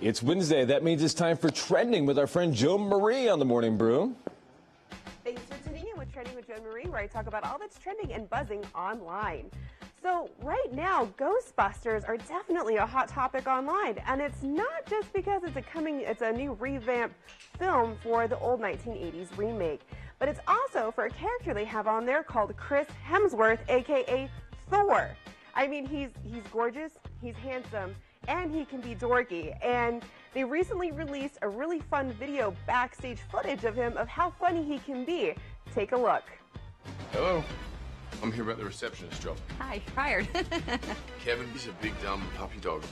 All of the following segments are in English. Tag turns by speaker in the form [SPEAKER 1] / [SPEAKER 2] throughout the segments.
[SPEAKER 1] It's Wednesday. That means it's time for Trending with our friend Joan Marie on the Morning Brew.
[SPEAKER 2] Thanks for tuning in with Trending with Joan Marie, where I talk about all that's trending and buzzing online. So right now, Ghostbusters are definitely a hot topic online, and it's not just because it's a new revamped film for the old 1980s remake, but it's also for a character they have on there called Chris Hemsworth, aka Thor. I mean, he's gorgeous, he's handsome, and he can be dorky. And they recently released a really fun video backstage footage of him of how funny he can be. Take a look.
[SPEAKER 3] Hello. I'm here about the receptionist job.
[SPEAKER 4] Hi, hired.
[SPEAKER 3] Kevin, he's a big dumb puppy dog.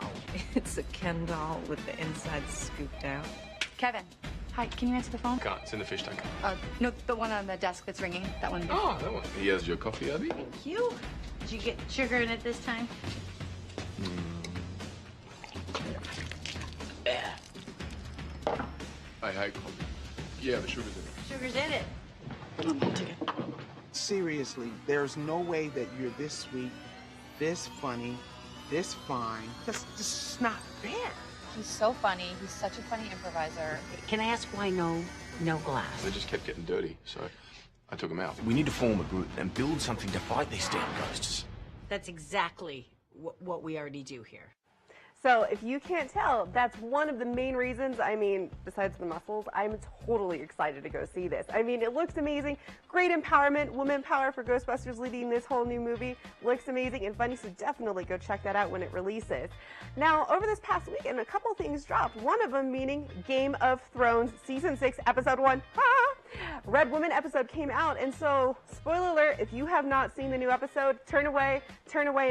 [SPEAKER 4] Oh, it's a Ken doll with the inside scooped out.
[SPEAKER 5] Kevin, hi, can you answer the phone?
[SPEAKER 3] Can't. It's in the fish tank.
[SPEAKER 5] No, the one on the desk that's ringing. That one.
[SPEAKER 3] Oh, that one. He has your coffee, Abby?
[SPEAKER 5] Thank you. Did you get sugar in it this time?
[SPEAKER 3] Hey, coffee. Yeah, the sugar's in it.
[SPEAKER 5] Sugar's in it.
[SPEAKER 6] Seriously, there's no way that you're this sweet, this funny, this fine. This is not fair.
[SPEAKER 7] He's so funny. He's such a funny improviser.
[SPEAKER 8] Can I ask why no glass?
[SPEAKER 3] They just kept getting dirty, so I took them out.
[SPEAKER 9] We need to form a group and build something to fight these damn ghosts.
[SPEAKER 8] That's exactly what we already do here.
[SPEAKER 2] So if you can't tell, that's one of the main reasons, I mean, besides the muscles, I'm totally excited to go see this. I mean, it looks amazing. Great empowerment, women power for Ghostbusters leading this whole new movie. Looks amazing and funny, so definitely go check that out when it releases. Now, over this past weekend, a couple things dropped. One of them meaning Game of Thrones Season 6, Episode 1. Red Woman episode came out, and so, spoiler alert, if you have not seen the new episode, turn away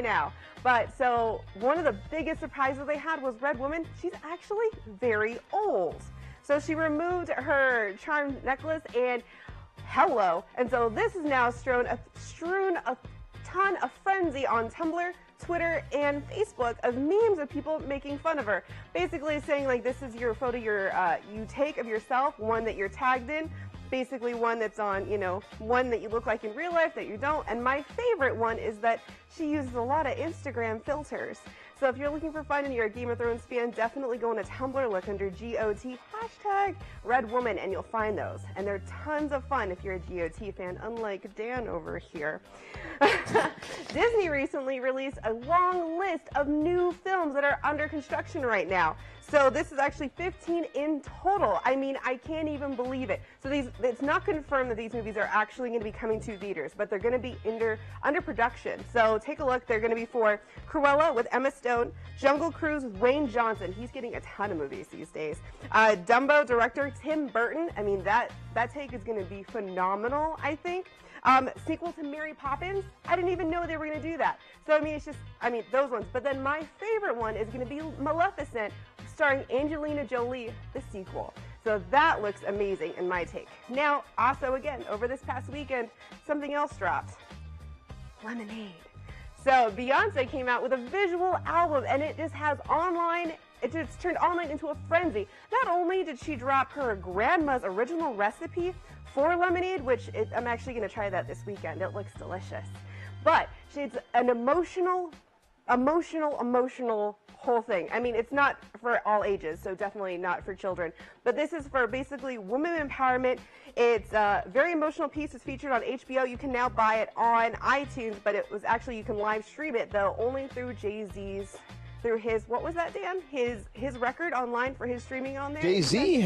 [SPEAKER 2] now. But so one of the biggest surprises they had was Red Woman. She's actually very old. So she removed her charm necklace and hello. And so this has now strewn a ton of frenzy on Tumblr, Twitter, and Facebook of memes of people making fun of her. Basically saying like this is your photo you take of yourself, one that you're tagged in. Basically one that's on, one that you look like in real life that you don't. And my favorite one is that she uses a lot of Instagram filters. So if you're looking for fun and you're a Game of Thrones fan, definitely go on to Tumblr, look under GOT, #Red Woman, and you'll find those. And they're tons of fun if you're a GOT fan, unlike Dan over here. Disney recently released a long list of new films that are under construction right now. So this is actually 15 in total. I mean, I can't even believe it. So it's not confirmed that these movies are actually going to be coming to theaters, but they're going to be under production. So take a look. They're going to be for Cruella with Emma Stone, Jungle Cruise with Wayne Johnson. He's getting a ton of movies these days. Dumbo director Tim Burton. I mean, that take is going to be phenomenal, I think. Sequel to Mary Poppins. I didn't even know they were going to do that. So, I mean, those ones. But then my favorite one is going to be Maleficent, starring Angelina Jolie, the sequel. So that looks amazing in my take. Now, also again, over this past weekend, something else dropped. Lemonade. So Beyonce came out with a visual album, and it just has it's turned online into a frenzy. Not only did she drop her grandma's original recipe for lemonade, which I'm actually going to try that this weekend. It looks delicious. But it's an emotional whole thing. I mean, it's not for all ages, so definitely not for children. But this is for basically women empowerment. It's a very emotional piece. It's featured on HBO. You can now buy it on iTunes, but it was actually, you can live stream it, though, only through Jay-Z's, through his, what was that, Dan? His record online for his streaming on there?
[SPEAKER 1] Jay-Z,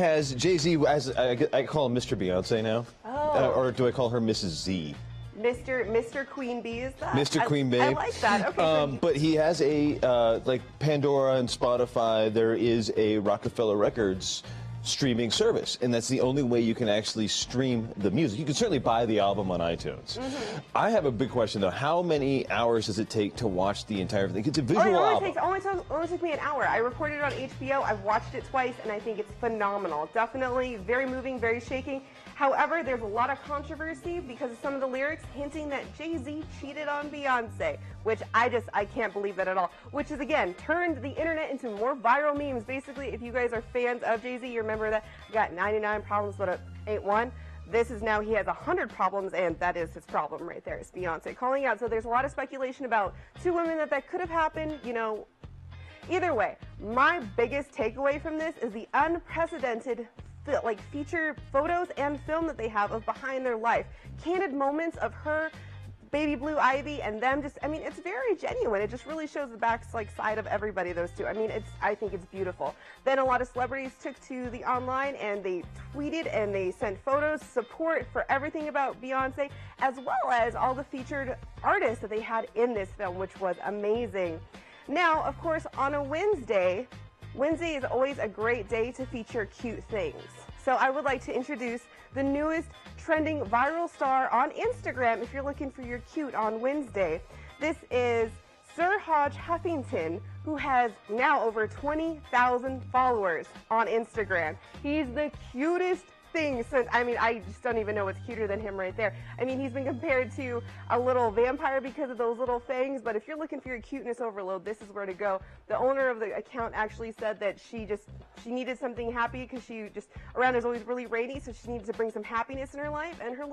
[SPEAKER 1] as I call him Mr. Beyonce now.
[SPEAKER 2] Oh.
[SPEAKER 1] Or do I call her Mrs. Z?
[SPEAKER 2] Mr. Queen Bee is that?
[SPEAKER 1] Mr. Queen Bee.
[SPEAKER 2] I like that. Okay.
[SPEAKER 1] But he has like Pandora and Spotify, there is a Rockefeller Records streaming service, and that's the only way you can actually stream the music. You can certainly buy the album on iTunes. I have a big question though. How many hours does it take to watch the entire thing? It's a visual album.
[SPEAKER 2] It only took me an hour. I recorded it on HBO. I've watched it twice, and I think it's phenomenal. Definitely very moving, very shaking. However, there's a lot of controversy because of some of the lyrics hinting that Jay-Z cheated on Beyonce, which I can't believe that at all. Which is, again, turned the internet into more viral memes. Basically, if you guys are fans of Jay-Z, you remember that I got 99 problems, but it ain't one. This is now, he has 100 problems, and that is his problem right there, is Beyonce calling out. So there's a lot of speculation about two women that could have happened, Either way, my biggest takeaway from this is the unprecedented feature photos and film that they have of behind their life. Candid moments of her, Baby Blue Ivy, and them just, I mean, it's very genuine. It just really shows the back side of everybody, those two. I mean, I think it's beautiful. Then a lot of celebrities took to the online and they tweeted and they sent photos, support for everything about Beyonce, as well as all the featured artists that they had in this film, which was amazing. Now, of course, on a Wednesday is always a great day to feature cute things. So I would like to introduce the newest trending viral star on Instagram if you're looking for your cute on Wednesday. This is Sir Hodge Huffington, who has now over 20,000 followers on Instagram. He's the cutest thing since, I mean, I just don't even know what's cuter than him right there. I mean, he's been compared to a little vampire because of those little fangs, but if you're looking for your cuteness overload, this is where to go. The owner of the account actually said that she needed something happy because around is always really rainy, so she needed to bring some happiness in her life, and her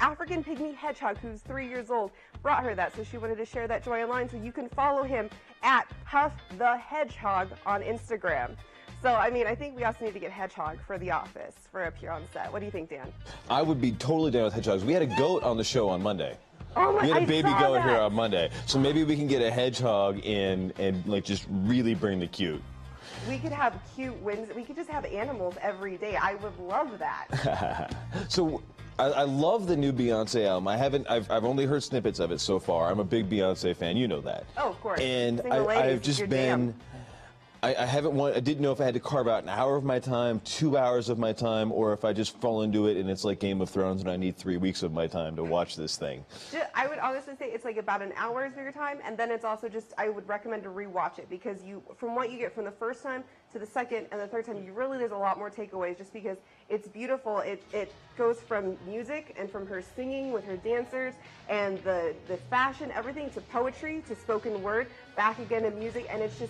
[SPEAKER 2] African pygmy hedgehog, who's 3 years old, brought her that, so she wanted to share that joy online, so you can follow him at Huff the Hedgehog on Instagram. So, I mean, I think we also need to get Hedgehog for The Office for up here on set. What do you think, Dan?
[SPEAKER 1] I would be totally down with hedgehogs. We had a goat on the show on Monday.
[SPEAKER 2] Oh my!
[SPEAKER 1] We had a baby goat
[SPEAKER 2] that.
[SPEAKER 1] here on Monday. So maybe we can get a hedgehog in and like just really bring the cute.
[SPEAKER 2] We could have cute wins. We could just have animals every day. I would love that.
[SPEAKER 1] So I love the new Beyonce album. I've only heard snippets of it so far. I'm a big Beyonce fan. You know that.
[SPEAKER 2] Oh, of course.
[SPEAKER 1] And
[SPEAKER 2] Single ladies,
[SPEAKER 1] I've just
[SPEAKER 2] your
[SPEAKER 1] been.
[SPEAKER 2] jam.
[SPEAKER 1] I didn't know if I had to carve out an hour of my time, 2 hours of my time, or if I just fall into it and it's like Game of Thrones and I need 3 weeks of my time to watch this thing.
[SPEAKER 2] I would honestly say it's like about an hour's of your time, and then it's also just, I would recommend to rewatch it because from what you get from the first time to the second and the third time, there's a lot more takeaways just because it's beautiful. It goes from music and from her singing with her dancers and the fashion, everything, to poetry, to spoken word, back again to music, and it's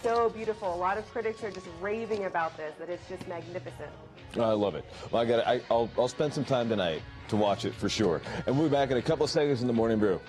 [SPEAKER 2] so beautiful. A lot of critics are just raving about this, that it's just magnificent.
[SPEAKER 1] I love it. Well, I'll spend some time tonight to watch it for sure. And we'll be back in a couple of seconds in the Morning Brew.